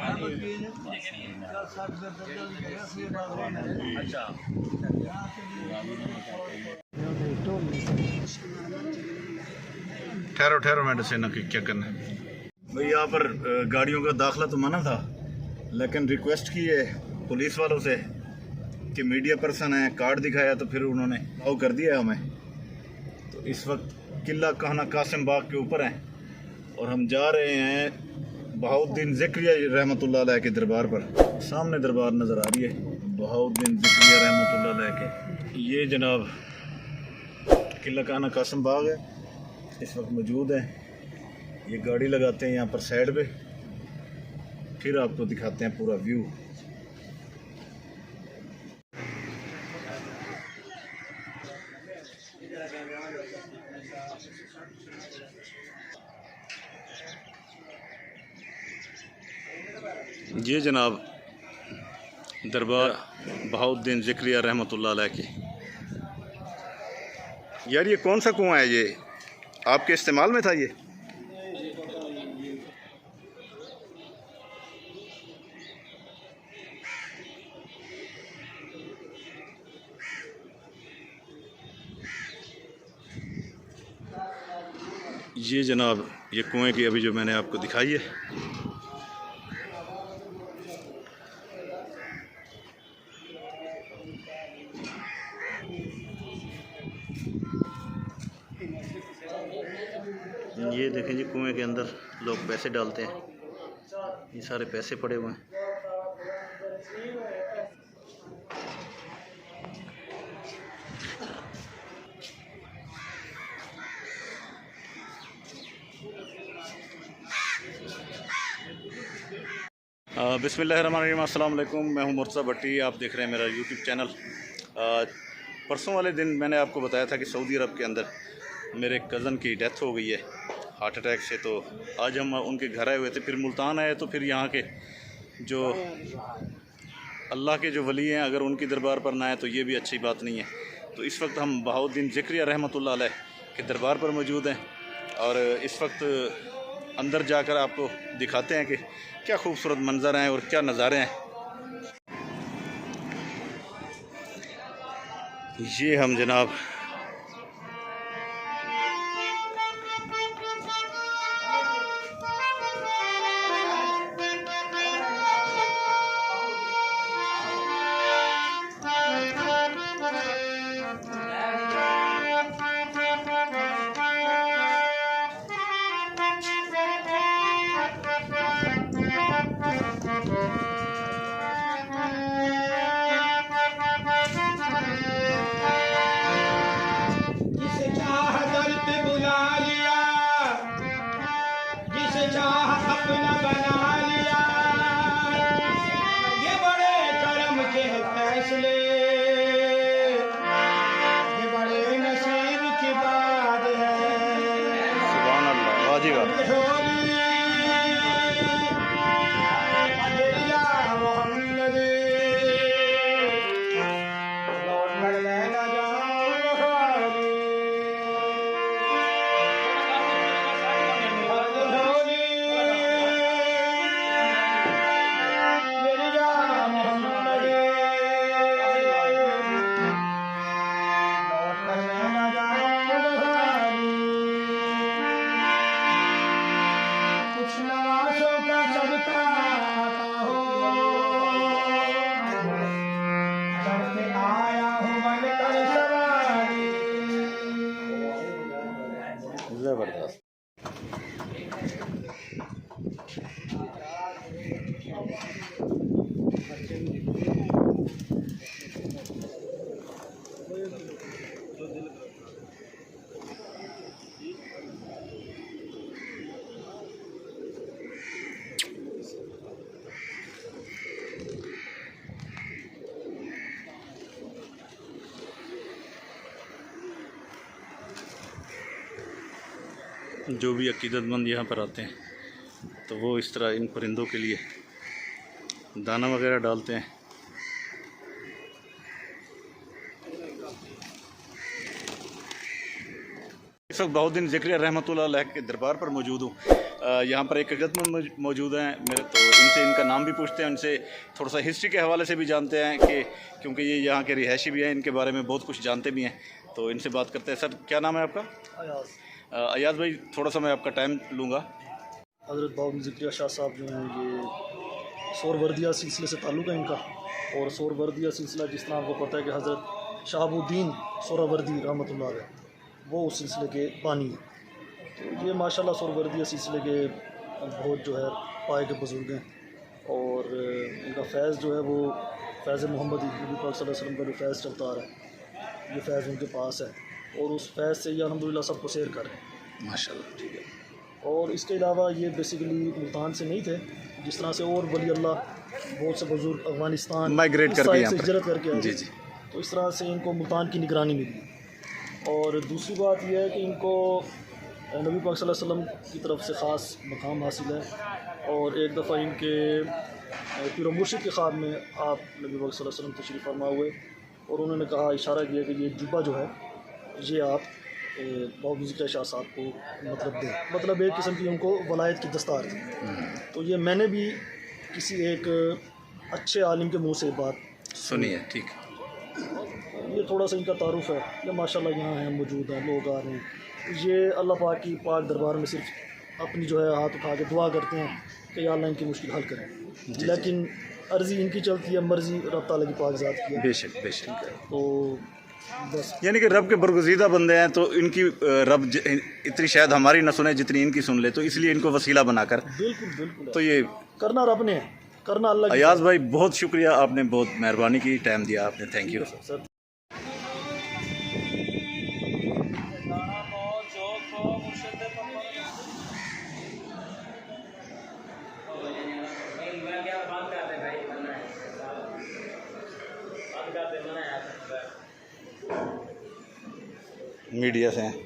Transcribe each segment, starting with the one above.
अच्छा, ठहरो ठहरो, मेडिसिन की क्या करना है भाई। यहाँ पर गाड़ियों का दाखिला तो मना था, लेकिन रिक्वेस्ट की है पुलिस वालों से कि मीडिया पर्सन है, कार्ड दिखाया तो फिर उन्होंने अलाउ कर दिया हमें। तो इस वक्त किला कहना कासिम बाग के ऊपर हैं और हम जा रहे हैं बहाउद्दीन ज़िक्रिया रहमतुल्लाह अलैह के दरबार पर। सामने दरबार नज़र आ रही है बहाउद्दीन ज़िक्रिया रहमतुल्लाह अलैह के। ये जनाब किला कहना कासिम बाग है, इस वक्त मौजूद है। ये गाड़ी लगाते हैं यहाँ पर साइड पे, फिर आपको दिखाते हैं पूरा व्यू। ये जनाब दरबार बहाउद्दीन ज़िक्रिया रहमतुल्लाह अलैह की। यार ये कौन सा कुआं है, ये आपके इस्तेमाल में था ये? ये जनाब ये कुएं की अभी जो मैंने आपको दिखाई है, ये देखें जी कुएं के अंदर लोग पैसे डालते हैं, ये सारे पैसे पड़े हुए हैं। बिस्मिल्लाहिर्रहमानिर्रहीम, अस्सलाम वालेकुम। मैं हूं मुर्तज़ा भट्टी, आप देख रहे हैं मेरा यूट्यूब चैनल। परसों वाले दिन मैंने आपको बताया था कि सऊदी अरब के अंदर मेरे कज़न की डेथ हो गई है हार्ट अटैक से। तो आज हम उनके घर आए हुए थे, फिर मुल्तान आए, तो फिर यहाँ के जो अल्लाह के जो वली हैं अगर उनकी दरबार पर ना आए तो ये भी अच्छी बात नहीं है। तो इस वक्त हम बहाउद्दीन ज़िक्रिया रहमतुल्लाह अलैह के दरबार पर मौजूद हैं और इस वक्त अंदर जाकर आपको दिखाते हैं कि क्या खूबसूरत मंज़र हैं और क्या नज़ारे हैं। ये हम जनाब अपना बना लिया, ये बड़े करम के फैसले, ये बड़े नसीब की बात है। सुभान अल्लाह, वाह जी वाह। ज़बरदस्त। जो भी अकीदतमंद यहाँ पर आते हैं तो वो इस तरह इन परिंदों के लिए दाना वगैरह डालते हैं। इस वक्त बहाउद्दीन ज़िक्रिया रहमतुल्लाह अलैह के दरबार पर मौजूद हूँ। यहाँ पर एक अकीदतमंद मौजूद हैं मेरे, तो इनसे इनका नाम भी पूछते हैं, उनसे थोड़ा सा हिस्ट्री के हवाले से भी जानते हैं कि क्योंकि ये यहाँ के रिहायशी भी हैं, इनके बारे में बहुत कुछ जानते भी हैं, तो इनसे बात करते हैं। सर क्या नाम है आपका? अयाज। अयाज भाई, थोड़ा सा मैं आपका टाइम लूँगा। हज़रत बाबा ज़िक्रिया शाह साहब जो हैं ये सोरवर्दिया सिलसिले से ताल्लुक़ है इनका, और सोरवर्दिया सिलसिला जिस तरह आपको पता है कि हज़रत शहाबुद्दीन सोहरावर्दी रहमतुल्लाह अलैह वो उस सिलसिले के बानी हैं। तो ये माशाल्लाह सोहरावर्दिया सिलसिले के बहुत जो है पाए के बुज़ुर्ग हैं, और इनका फैज़ जो है वो फैज़ मोहम्मदी नबी पाक सल्लल्लाहु अलैहि वसल्लम का जो फैज़ चलता आ रहा है, ये फैज़ उनके पास है, और उस फैज़ से ये अल्हम्दुलिल्लाह सबको शेयर कर रहे हैं माशाल्लाह। ठीक है। और इसके अलावा ये बेसिकली मुल्तान से नहीं थे, जिस तरह से और वली अल्लाह बहुत से बुज़ुर्ग अफ़गानिस्तान माइग्रेट इस करके साइड यहाँ से पर। हिजरत करके आए, जी जी। तो इस तरह से इनको मुल्तान की निगरानी मिली। और दूसरी बात यह है कि इनको नबी पाक सल्लल्लाहु अलैहि वसल्लम की तरफ से ख़ास मकाम हासिल है, और एक दफ़ा इनके पीर मुर्शिद के ख्वाब में आप नबी पाक सल्लल्लाहु अलैहि वसल्लम तशरीफ़ फरमा हुए, और उन्होंने कहा, इशारा किया कि ये जुब्बा जो है ये आप बाबा ज़िक्रिया शाह साहब को मतलब दें, मतलब एक किस्म की उनको वलायत की दस्तार थी। तो ये मैंने भी किसी एक अच्छे आलिम के मुंह से बात सुनी है, ठीक। ये थोड़ा सा इनका तारुफ है, ये माशाल्लाह यहाँ हैं, मौजूद हैं, लोग आ रहे हैं। ये अल्लाह पाक की पाक दरबार में सिर्फ अपनी जो है हाथ उठा के दुआ करते हैं कि या अल्लाह इनकी मुश्किल हल करें, लेकिन अर्ज़ी इनकी चलती है, मर्ज़ी रब ताला की पाक ज़ात की है। बेशक बेशक। तो बस यानी कि रब के बरगुज़ीदा बंदे हैं, तो इनकी रब इतनी शायद हमारी न सुने जितनी इनकी सुन ले, तो इसलिए इनको वसीला बनाकर बिल्कुल बिल्कुल तो ये करना रब ने है, करना अल्लाह की। अयाज भाई बहुत शुक्रिया, आपने बहुत मेहरबानी की, टाइम दिया आपने, थैंक यू। सर मीडिया से हैं।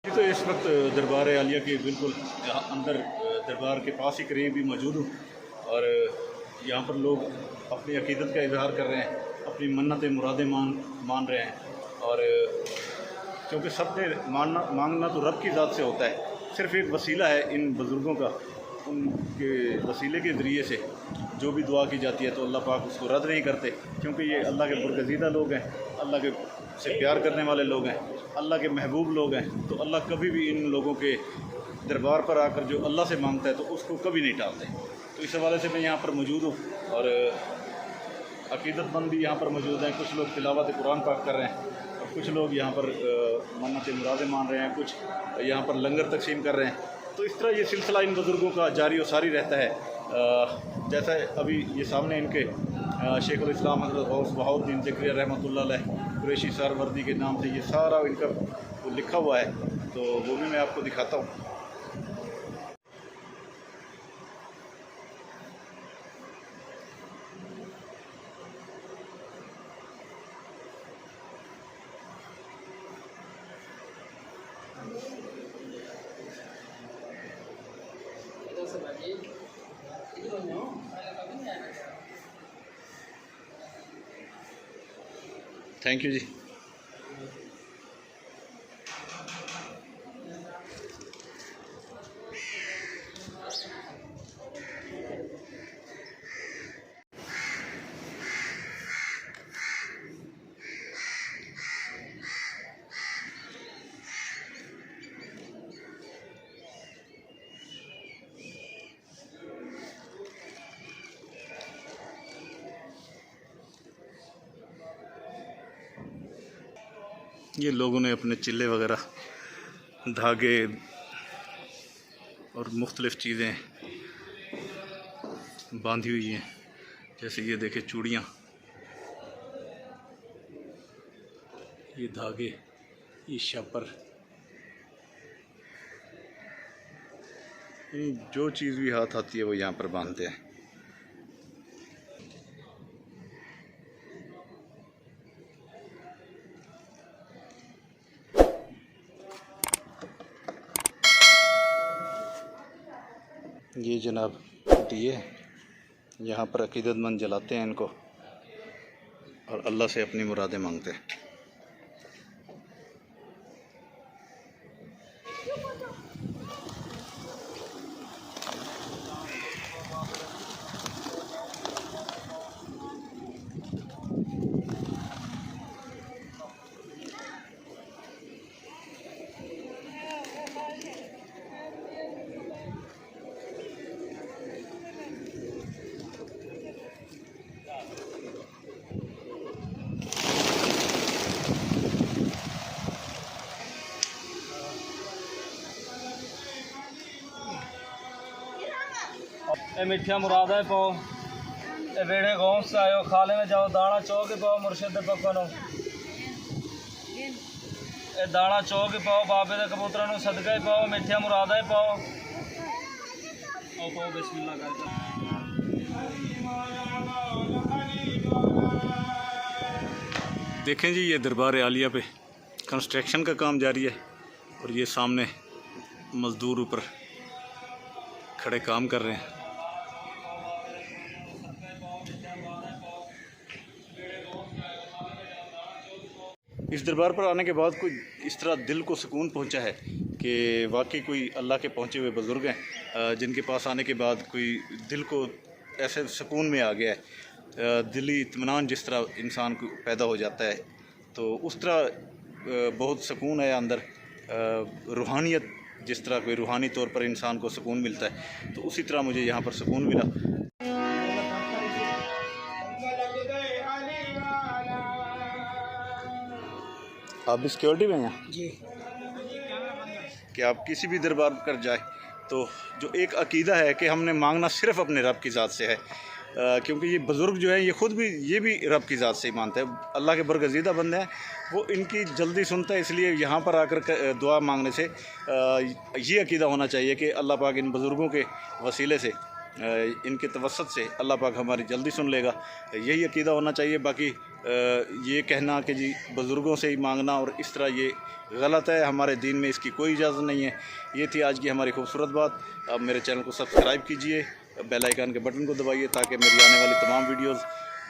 तो इस वक्त दरबार आलिया के बिल्कुल अंदर दरबार के पास ही करीब ही मौजूद हूँ, और यहाँ पर लोग अपनी अकीदत का इजहार कर रहे हैं, अपनी मन्नतें मुरादें मान रहे हैं, और क्योंकि सबने मांगना तो रब की ज़ात से होता है, सिर्फ़ एक वसीला है इन बुज़ुर्गों का, उनके वसीले के ज़रिए से जो भी दुआ की जाती है तो अल्लाह पाक उसको रद्द नहीं करते, क्योंकि ये अल्लाह के बरगज़ीदा लोग हैं, अल्लाह के से प्यार करने वाले लोग हैं, अल्लाह के महबूब लोग हैं। तो अल्लाह कभी भी इन लोगों के दरबार पर आकर जो अल्लाह से मांगता है तो उसको कभी नहीं टालते। तो इस हवाले से मैं यहाँ पर मौजूद हूँ, और अकीदतमंद भी यहाँ पर मौजूद हैं। कुछ लोग तिलावत कुरान पाक कर रहे हैं, और कुछ लोग यहाँ पर मन्नत मुरादें मान रहे हैं, कुछ यहाँ पर लंगर तकसीम कर रहे हैं। तो इस तरह ये सिलसिला इन बुज़ुर्गों का जारी और सारी रहता है। जैसा अभी ये सामने इनके शेखुल इस्लाम हज़रत गौस बहाउद्दीन ज़िक्रिया रहमतुल्लाह अलैह कुरैशी सरवर्दी के नाम से ये सारा इनका लिखा हुआ है, तो वो भी मैं आपको दिखाता हूँ। थैंक यू जी। ये लोगों ने अपने चिल्ले वगैरह, धागे और मुख्तलिफ़ चीज़ें बांधी हुई हैं, जैसे ये देखें चूड़ियाँ, ये धागे ईशा पर जो चीज़ भी हाथ आती है वो यहाँ पर बांधते हैं। ये जनाब दिए यहाँ पर अकीदतमंद जलाते हैं इनको और अल्लाह से अपनी मुरादें मांगते हैं। ए मिठिया मुरादा पाओ, ए वेड़े गौम से आयो, खाले में जाओ, दाना चौक पाओ, मुर्शिद पकनो ए दाना चौक पाओ, बाबे दे कबूतरां नूं सदका ही पाओ, मिठिया मुरादा पाओ। आओ पाओ बिस्मिल्लाह कर। देखें जी, ये दरबार आलिया पे कंस्ट्रक्शन का काम जारी है और ये सामने मज़दूर ऊपर खड़े काम कर रहे हैं। इस दरबार पर आने के बाद कोई इस तरह दिल को सुकून पहुंचा है कि वाकई कोई अल्लाह के पहुंचे हुए बुज़ुर्ग हैं जिनके पास आने के बाद कोई दिल को ऐसे सुकून में आ गया है। दिली इत्मीनान जिस तरह इंसान को पैदा हो जाता है, तो उस तरह बहुत सुकून है अंदर। रूहानियत जिस तरह कोई रूहानी तौर पर इंसान को सुकून मिलता है, तो उसी तरह मुझे यहाँ पर सुकून मिला। आप भी सिक्योरिटी में हैं जी? कि आप किसी भी दरबार कर जाए तो जो एक अकीदा है कि हमने मांगना सिर्फ़ अपने रब की ज़ात से है, क्योंकि ये बुज़ुर्ग जो है ये भी रब की ज़ात से ही मानते हैं। अल्लाह के बरगज़ीदा बंदे हैं, वो इनकी जल्दी सुनता है। इसलिए यहाँ पर आकर दुआ मांगने से ये अकीदा होना चाहिए कि अल्लाह पाक इन बुज़ुर्गों के वसीले से, इनके तवस्सुत से अल्लाह पाक हमारी जल्दी सुन लेगा। यही अकीदा होना चाहिए। बाकी ये कहना कि जी बुज़ुर्गों से ही मांगना और इस तरह, ये गलत है। हमारे दीन में इसकी कोई इजाज़त नहीं है। ये थी आज की हमारी खूबसूरत बात। अब मेरे चैनल को सब्सक्राइब कीजिए, बेल आइकन के बटन को दबाइए ताकि मेरी आने वाली तमाम वीडियोस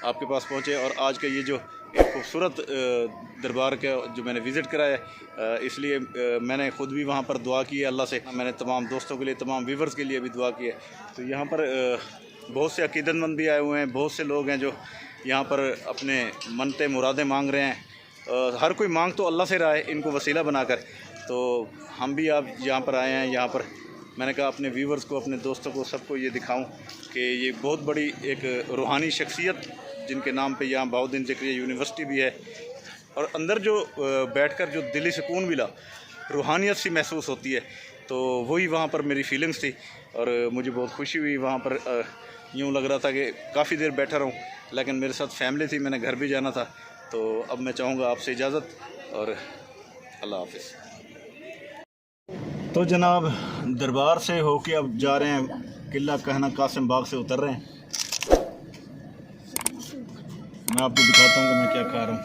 आपके पास पहुँचे। और आज का ये जो एक खूबसूरत दरबार का जो मैंने विज़िट कराया, इसलिए मैंने ख़ुद भी वहाँ पर दुआ की है अल्लाह से। मैंने तमाम दोस्तों के लिए, तमाम व्यूवर्स के लिए भी दुआ की है। तो यहाँ पर बहुत से अकीदतमंद भी आए हुए हैं, बहुत से लोग हैं जो यहाँ पर अपने मनते मुरादें मांग रहे हैं। हर कोई मांग तो अल्लाह से रहा है, इनको वसीला बनाकर। तो हम भी आप यहाँ पर आए हैं। यहाँ पर मैंने कहा अपने व्यूवर्स को, अपने दोस्तों को, सबको ये दिखाऊं कि ये बहुत बड़ी एक रूहानी शख्सियत जिनके नाम पे यहाँ बहाउद्दीन ज़करिया यूनिवर्सिटी भी है। और अंदर जो बैठकर जो दिली सुकून मिला, रूहानियत सी महसूस होती है, तो वही वहाँ पर मेरी फीलिंग्स थी। और मुझे बहुत खुशी हुई। वहाँ पर यूँ लग रहा था कि काफ़ी देर बैठा रहूँ, लेकिन मेरे साथ फैमिली थी, मैंने घर भी जाना था। तो अब मैं चाहूँगा आपसे इजाज़त और अल्लाह हाफ़िज़। तो जनाब दरबार से होके अब जा रहे हैं किला कहना कासिम बाग से उतर रहे हैं। मैं आपको दिखाता हूँ कि मैं क्या खा रहा हूँ।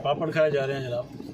पापड़ खाए जा रहे हैं जनाब।